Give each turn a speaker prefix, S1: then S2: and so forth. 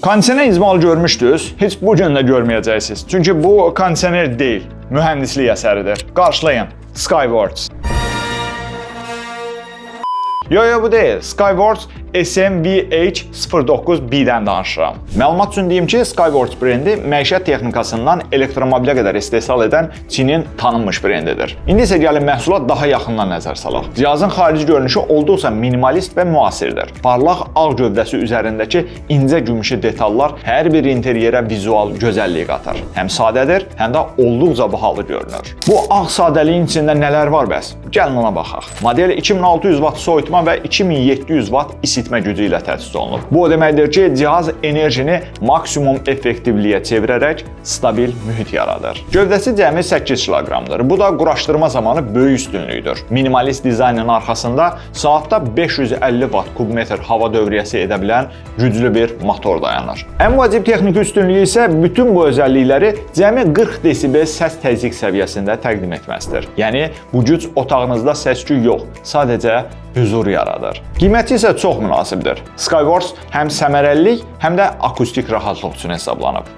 S1: Kondisioner izmalı görmüşdünüz, heç bu gün də görməyəcəksiniz. Çünki bu kondisioner deyil, mühəndislik əsəridir. Qarşılayın, Skyworks. Yo, bu deyil. Skyworks SMVH09B-dən danışıram. Məlumat üçün deyim ki, Skyworks brendi məişət texnikasından elektromobilə qədər istehsal edən Çinin tanınmış brendidir. İndi isə gəlin məhsula daha yaxından nəzər salaq. Cihazın xarici görünüşü olduqca minimalist və müasirdir. Parlaq ağ gövdəsi üzərindəki incə gümüşü detallar hər bir interyerə vizual gözəllik qatar. Həm sadədir, həm də olduqca bahalı görünür. Bu ağ sadəliyin içində nələr var bəs? Gəlin ona baxaq. Model 2600 Watt soyutma və 2700 Watt isitmə gücü ilə təchiz olunub. Bu o deməkdir ki, cihaz enerjini maksimum effektivliyə çevirərək stabil mühit yaradır. Gövdəsi cəmi 8 kiloqramdır. Bu da quraşdırma zamanı böyük üstünlükdür. Minimalist dizaynın arxasında saatda 550 Watt kubmetr hava dövriyyəsi edə bilən güclü bir motor dayanır. Ən vacib texniki üstünlüyü isə bütün bu özəllikləri cəmi 40 desibel səs təzyiq səviyyəsində təqdim etməsidir. Yəni, bu güc otağınızda səs-küy yox, sadəcə huzur yaradır. Qiyməti isə çox münasibdir. Skyworks həm səmərəlilik, həm də akustik rahatlıq üçün hesablanıb.